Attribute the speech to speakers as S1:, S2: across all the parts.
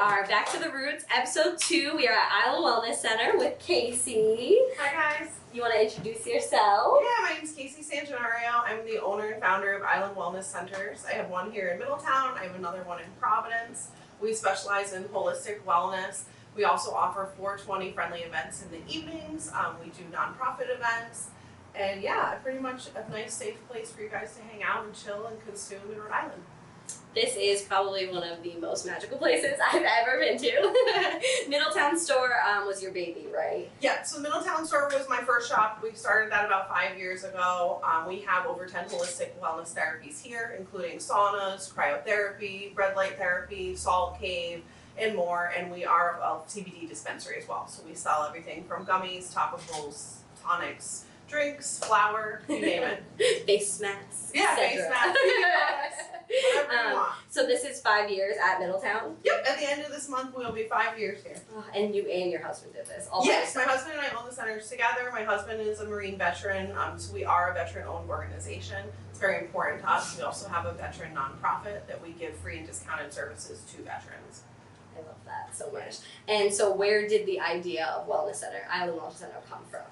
S1: are back to the roots, episode 2. We are at Island Wellness Center with Casey.
S2: Hi guys.
S1: You want to introduce yourself?
S2: Yeah, my name is Casey Sanginario. I'm the owner and founder of Island Wellness Centers. I have one here in Middletown. I have another one in Providence. We specialize in holistic wellness. We also offer 420 friendly events in the evenings. We do nonprofit events. And yeah, pretty much a nice, safe place for you guys to hang out and chill and consume in Rhode Island.
S1: This is probably one of the most magical places I've ever been to. Middletown store was your baby, right?
S2: Yeah, so Middletown store was my first shop. We started that about 5 years ago. We have over 10 holistic wellness therapies here, including saunas, cryotherapy, red light therapy, salt cave, and more. And we are a CBD dispensary as well. So we sell everything from gummies, topicals, tonics, drinks, flour, you name it.
S1: Face masks.
S2: Yeah, face masks, whatever you want.
S1: So this is 5 years at Middletown?
S2: Yep, at the end of this month we'll be 5 years here.
S1: Oh, and you and your husband did this?
S2: Yes, my husband and I own the centers together. My husband is a Marine veteran, so we are a veteran-owned organization. It's very important to us. We also have a veteran nonprofit that we give free and discounted services to veterans.
S1: I love that so much. And so where did the idea of Wellness Center, Island Wellness Center, come from?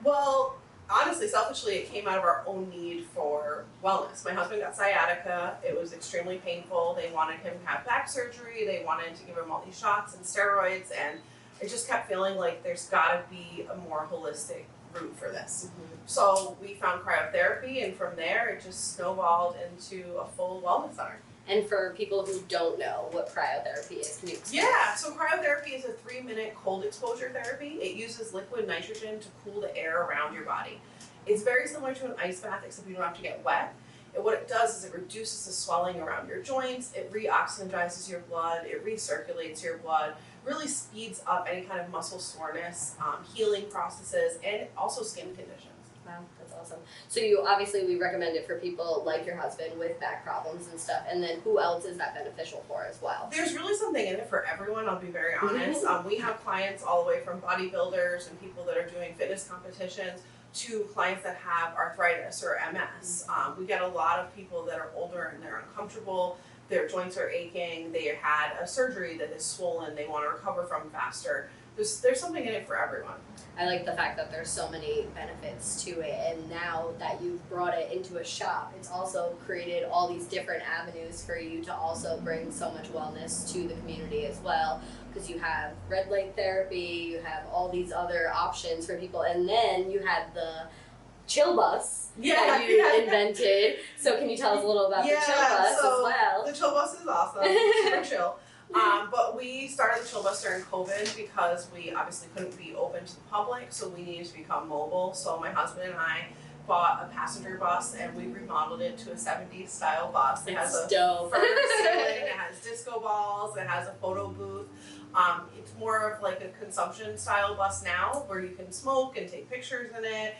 S2: Well, honestly, selfishly, it came out of our own need for wellness. My husband got sciatica. It was extremely painful. They wanted him to have back surgery. They wanted to give him all these shots and steroids. And I just kept feeling like there's got to be a more holistic route for this. Mm-hmm. So we found cryotherapy, and from there, it just snowballed into a full wellness center.
S1: And for people who don't know what cryotherapy is, can you explain?
S2: Yeah, so cryotherapy is a 3-minute cold exposure therapy. It uses liquid nitrogen to cool the air around your body. It's very similar to an ice bath, except you don't have to get wet. And what it does is it reduces the swelling around your joints, it re-oxygenizes your blood, it recirculates your blood, really speeds up any kind of muscle soreness, healing processes, and also skin conditions.
S1: Wow, that's awesome. So we recommend it for people like your husband with back problems and stuff, and then who else is that beneficial for as well?
S2: There's really something in it for everyone, I'll be very honest. We have clients all the way from bodybuilders and people that are doing fitness competitions to clients that have arthritis or MS. We get a lot of people that are older and they're uncomfortable, their joints are aching, they had a surgery that is swollen, they want to recover from faster. There's something in it for everyone.
S1: I like the fact that there's so many benefits to it, and now that you've brought it into a shop, it's also created all these different avenues for you to also bring so much wellness to the community as well, because you have red light therapy, you have all these other options for people, and then you had the chill bus that you invented. So can you tell us a little about the chill bus as well?
S2: The chill bus is awesome. Super chill. But we started the chill bus during COVID because we obviously couldn't be open to the public, so we needed to become mobile. So my husband and I bought a passenger bus and we remodeled it to a 70s style bus. It has a furnace ceiling, it has disco balls, it has a photo booth. It's more of like a consumption style bus now where you can smoke and take pictures in it.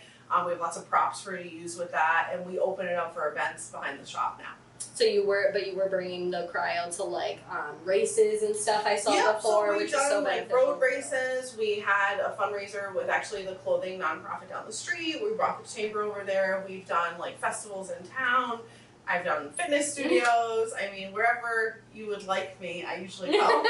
S2: We have lots of props for you to use with that, and we open it up for events behind the shop now.
S1: So you were bringing the cryo to like races and stuff I saw before,
S2: so
S1: which is so
S2: like
S1: beneficial.
S2: Road races. We had a fundraiser with actually the clothing nonprofit down the street. We brought the chamber over there. We've done like festivals in town. I've done fitness studios. I mean, wherever you would like me, I usually go.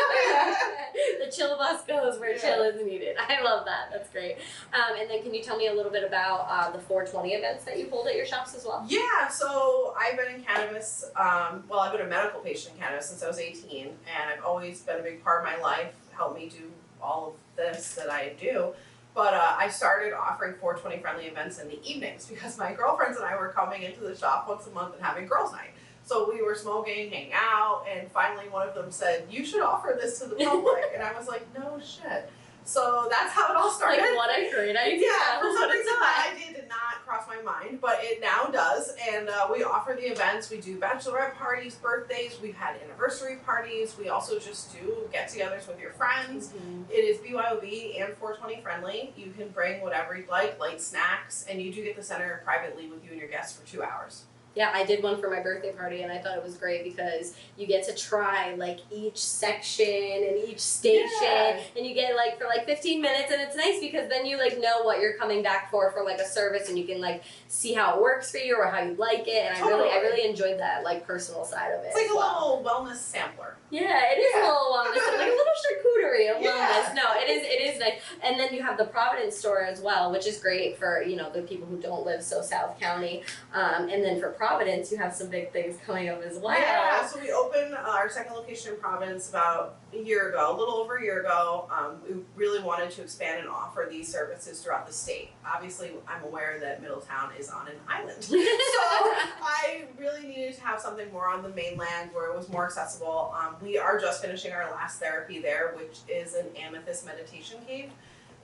S1: The chill bus goes where chill is needed. I love that. That's great. And then can you tell me a little bit about the 420 events that you hold at your shops as well?
S2: Yeah, so I've been in cannabis, I've been a medical patient in cannabis since I was 18, and I've always been a big part of my life, helped me do all of this that I do. But I started offering 420 friendly events in the evenings because my girlfriends and I were coming into the shop once a month and having girls' night. So we were smoking, hanging out, and finally one of them said, "You should offer this to the public." And I was like, "No shit." So that's how it all started.
S1: Like, what a great idea.
S2: Yeah, for some reason that idea did not cross my mind, but it now does. And we offer the events. We do bachelorette parties, birthdays. We've had anniversary parties. We also just do get-togethers with your friends. Mm-hmm. It is BYOB and 420 friendly. You can bring whatever you'd like, light snacks, and you do get the center privately with you and your guests for 2 hours.
S1: Yeah, I did one for my birthday party, and I thought it was great because you get to try like each section and each station, and you get like for like 15 minutes, and it's nice because then you like know what you're coming back for like a service, and you can like see how it works for you or how you like it, and I really enjoyed that like personal side of it.
S2: It's like a little wellness sampler.
S1: Yeah, it is a little wellness, like a little And then you have the Providence store as well, which is great for, you know, the people who don't live so South County. And then for Providence, you have some big things coming up as well.
S2: Yeah, so we opened our second location in Providence about a year ago, a little over a year ago. We really wanted to expand and offer these services throughout the state. Obviously, I'm aware that Middletown is on an island. So I really needed to have something more on the mainland where it was more accessible. We are just finishing our last therapy there, which is an amethyst meditation cave.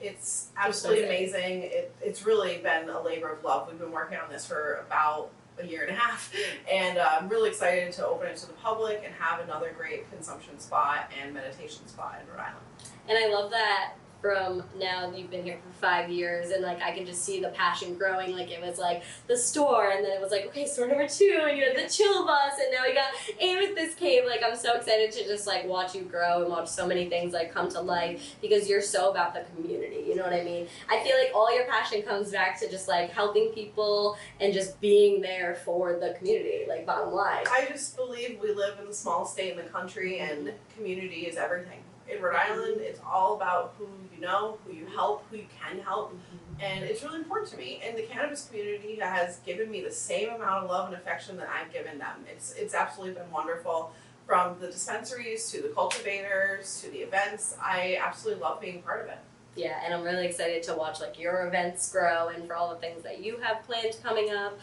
S2: It's absolutely amazing. It's really been a labor of love. We've been working on this for about a year and a half, and I'm really excited to open it to the public and have another great consumption spot and meditation spot in Rhode Island.
S1: And I love that from now you've been here for 5 years, and like I can just see the passion growing. Like it was like the store, and then it was like, okay, store number 2, and you had the chill bus, and now we got Amethyst Cave. Like I'm so excited to just like watch you grow and watch so many things like come to life, because you're so about the community, you know what I mean? I feel like all your passion comes back to just like helping people and just being there for the community, like bottom line.
S2: I just believe we live in a small state in the country, and community is everything. In Rhode Island, it's all about who you know, who you help, who you can help, and it's really important to me. And the cannabis community has given me the same amount of love and affection that I've given them. It's absolutely been wonderful. From the dispensaries to the cultivators to the events, I absolutely love being part of it.
S1: Yeah, and I'm really excited to watch like your events grow and for all the things that you have planned coming up.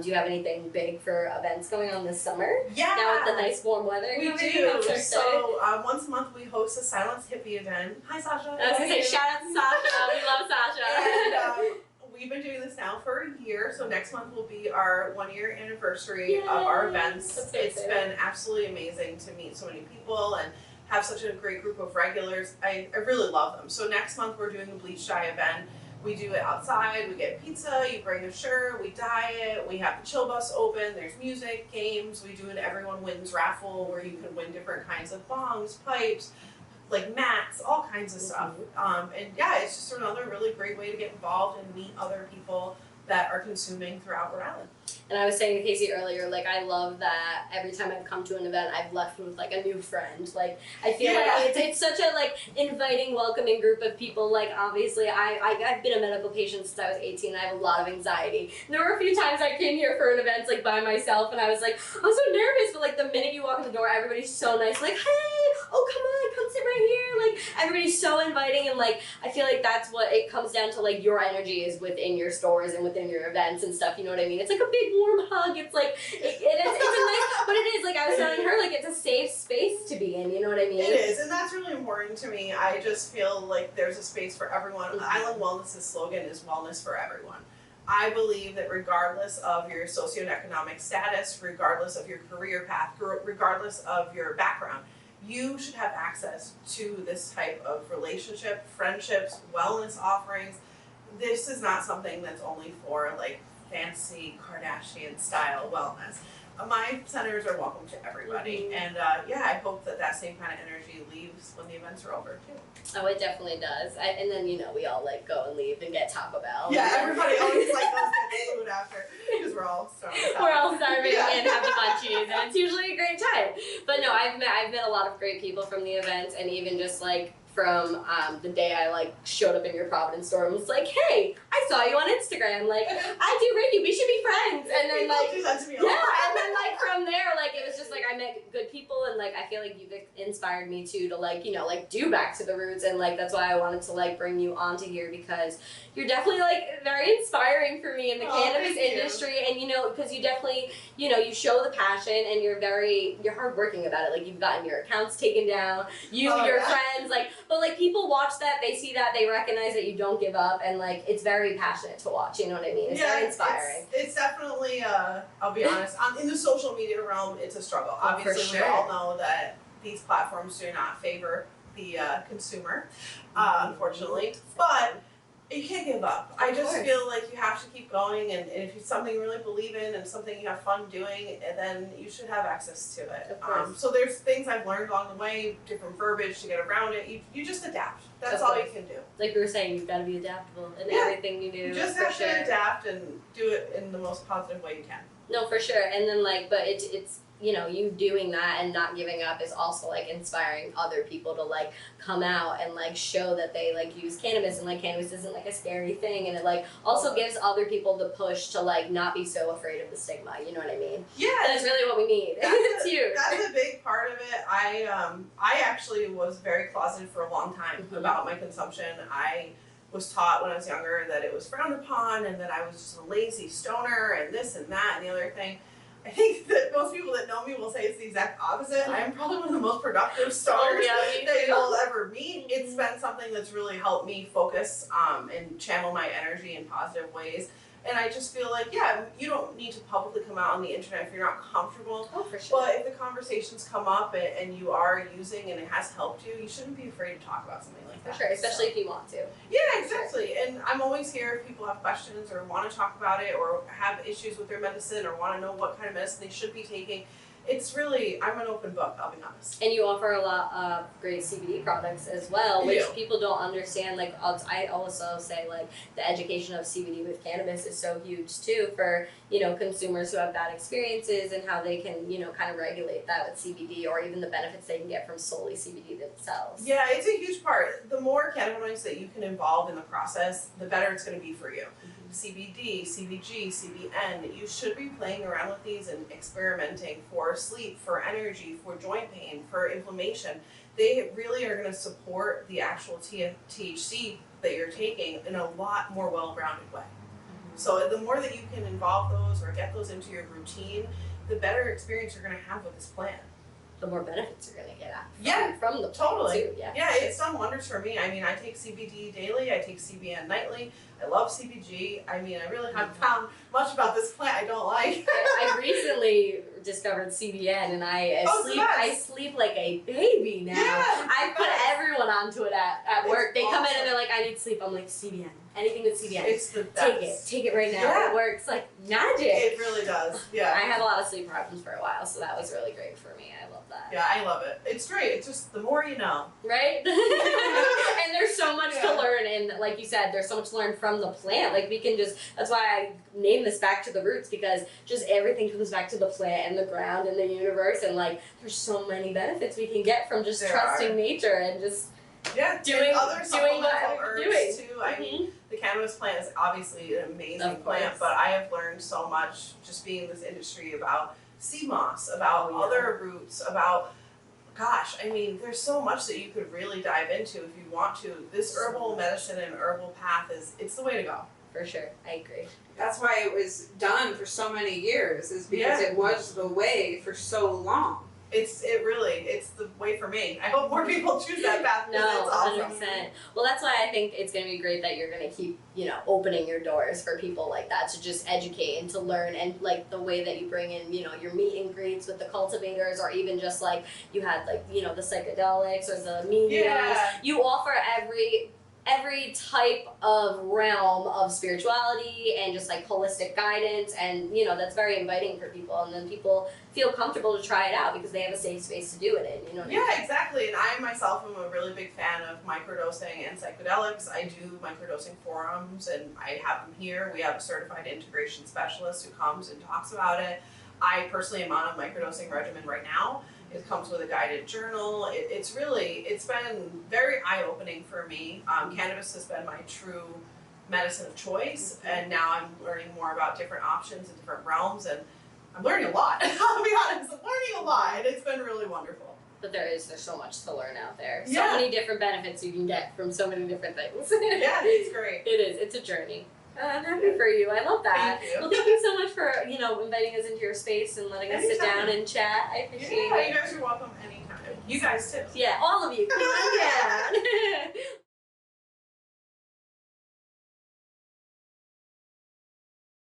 S1: Do you have anything big for events going on this summer?
S2: Yeah.
S1: Now with the nice warm weather.
S2: We do. So once a month we host a Silence Hippie event. Hi, Sasha.
S1: I was going to say shout out to Sasha. We love Sasha.
S2: And we've been doing this now for a year. So next month will be our 1-year anniversary of our events. It's been absolutely amazing to meet so many people and have such a great group of regulars. I really love them. So next month we're doing a bleach dye event. We do it outside, we get pizza, you bring a shirt, we dye it, we have the chill bus open, there's music, games, we do an everyone wins raffle where you can win different kinds of bongs, pipes, like mats, all kinds of stuff. And yeah, it's just another really great way to get involved and meet other people that are consuming throughout Rhode Island.
S1: And I was saying to Casey earlier, like I love that every time I've come to an event, I've left with like a new friend. Like I feel like it's such a like inviting, welcoming group of people. Like obviously I've been a medical patient since I was 18. I have a lot of anxiety. And there were a few times I came here for an event like by myself, and I was like, I'm so nervous. But like the minute you walk in the door, everybody's so nice. Like, hey, oh come on, come sit right here. Like everybody's so inviting, and like I feel like that's what it comes down to. Like your energy is within your stores and within your events and stuff. You know what I mean? It's like a big warm hug. It's like it's a nice, but it is like I was telling her, like it's a safe space to be in. You know what I mean?
S2: It is, and that's really important to me. I just feel like there's a space for everyone. Island Wellness's slogan is wellness for everyone. I believe that regardless of your socioeconomic status, regardless of your career path, regardless of your background, you should have access to this type of relationship, friendships, wellness offerings. This is not something that's only for like fancy Kardashian style wellness. My centers are welcome to everybody, and yeah, I hope that that same kind of energy leaves when the events are over too.
S1: Oh, it definitely does. And then, you know, we all like go and leave and get Taco Bell.
S2: Yeah, everybody always like goes get food after because we're all starving.
S1: We're all starving and have the munchies, and it's usually a great time. But no, I've met a lot of great people from the events, and even just like from the day I like showed up in your Providence store and was like, hey, I saw you on Instagram, like I do Reiki, we should be friends. And then like
S2: do that to me
S1: yeah, and then like from there, like it was just like I met good people, and like I feel like you've inspired me too to like, you know, like do back to the roots, and like that's why I wanted to like bring you onto here, because you're definitely like very inspiring for me in the cannabis industry, and you know, because you definitely, you know, you show the passion, and you're hardworking about it. Like you've gotten your accounts taken down, your friends, like, but like people watch that, they see that, they recognize that you don't give up, and like it's very passionate to watch. You know what I mean? It's very inspiring.
S2: It's definitely. I'll be honest. In the social media realm, it's a struggle. Obviously, we all know that these platforms do not favor the consumer, unfortunately, but you can't give up. I just feel like you have to keep going, and if it's something you really believe in and something you have fun doing, then you should have access to it. So there's things I've learned along the way, different verbiage to get around it. You just adapt. That's all you can do.
S1: Like we were saying, you've got to be adaptable in everything you do.
S2: You just have to adapt and do it in the most positive way you can.
S1: No, for sure. And then like, but it's you know, you doing that and not giving up is also like inspiring other people to like come out and like show that they like use cannabis, and like cannabis isn't like a scary thing, and it like also gives other people the push to like not be so afraid of the stigma, you know what I mean?
S2: Yeah.
S1: That's really what we need. It's huge.
S2: That's a big part of it. I actually was very closeted for a long time about my consumption. I was taught when I was younger that it was frowned upon and that I was just a lazy stoner and this and that and the other thing. I think that most people that know me will say it's the exact opposite. I'm probably one of the most productive stoners that you'll ever meet. It's been something that's really helped me focus and channel my energy in positive ways. And I just feel like, yeah, you don't need to publicly come out on the internet if you're not comfortable.
S1: Oh, for sure.
S2: But if the conversations come up and you are using and it has helped you, you shouldn't be afraid to talk about something like that.
S1: For sure, especially if you want to.
S2: Yeah, exactly. And I'm always here if people have questions or want to talk about it or have issues with their medicine or want to know what kind of medicine they should be taking. It's really, I'm an open book, I'll be honest.
S1: And you offer a lot of great CBD products as well, which people don't understand. Like, I also say, like, the education of CBD with cannabis is so huge, too, for, you know, consumers who have bad experiences and how they can, you know, kind of regulate that with CBD, or even the benefits they can get from solely CBD themselves.
S2: Yeah, it's a huge part. The more cannabinoids that you can involve in the process, the better it's going to be for you. CBD, CBG, CBN, you should be playing around with these and experimenting for sleep, for energy, for joint pain, for inflammation. They really are going to support the actual THC that you're taking in a lot more well-rounded way. So the more that you can involve those or get those into your routine, the better experience you're going to have with this plant.
S1: The more benefits you're going to get from the plant,
S2: totally.
S1: too.
S2: Yeah, it's done wonders for me. I mean, I take CBD daily, I take CBN nightly. I love CBG. I mean, I really haven't found much about this plant I don't like.
S1: I recently discovered CBN, and I sleep like a baby now.
S2: Yeah,
S1: I put everyone onto it at work. They come in and they're like, I need sleep. I'm like, CBN. Anything with CBN.
S2: It's the best.
S1: Take it right now.
S2: Yeah.
S1: It works like magic.
S2: It really does. Yeah.
S1: I had a lot of sleep problems for a while, so that was really great for me. I love that.
S2: Yeah, I love it. It's great. It's just the more you know.
S1: Right? And there's so much to learn, and like you said, there's so much to learn from the plant. Like, we can just, that's why I named this Back to the Roots, because just everything comes back to the plant and the ground and the universe, and like, there's so many benefits we can get from just trusting nature and just doing
S2: other supplemental herbs
S1: doing.
S2: too. I mean, the cannabis plant is obviously an amazing plant, but I have learned so much just being in this industry about sea moss, about other roots, about, gosh, I mean, there's so much that you could really dive into if you want to. This herbal medicine and herbal path it's the way to go.
S1: For sure, I agree.
S3: That's why it was done for so many years, is because it was the way for so long.
S2: It's the way for me. I hope more people choose that path.
S1: No,
S2: it's awesome.
S1: 100%. Well, that's why I think it's going to be great that you're going to keep, you know, opening your doors for people like that to just educate and to learn, and like the way that you bring in, you know, your meet and greets with the cultivators, or even just like you had like, you know, the psychedelics or the mediums.
S2: Yeah.
S1: You offer every type of realm of spirituality and just like holistic guidance, and you know, that's very inviting for people, and then people feel comfortable to try it out because they have a safe space to do it in, you know what I mean?
S2: Yeah, exactly. And I myself am a really big fan of microdosing and psychedelics. I do microdosing forums, and I have them here. We have a certified integration specialist who comes and talks about it. I personally am on a microdosing regimen right now. It comes with a guided journal. It's been very eye-opening for me. Cannabis has been my true medicine of choice, and now I'm learning more about different options in different realms, and I'm learning a lot. I'll be honest, I'm learning a lot, and it's been really wonderful.
S1: But there's so much to learn out there. So
S2: Yeah.
S1: many different benefits you can get from so many different things.
S2: Yeah, it's great.
S1: It is. It's a journey. I'm happy for you. I love that.
S2: Thank you.
S1: Well, thank you so much for, you know, inviting us into your space and letting us sit down and chat. I appreciate
S2: Yeah,
S1: it.
S2: you guys are welcome anytime. You guys too.
S1: Yeah, all of you. Come on down.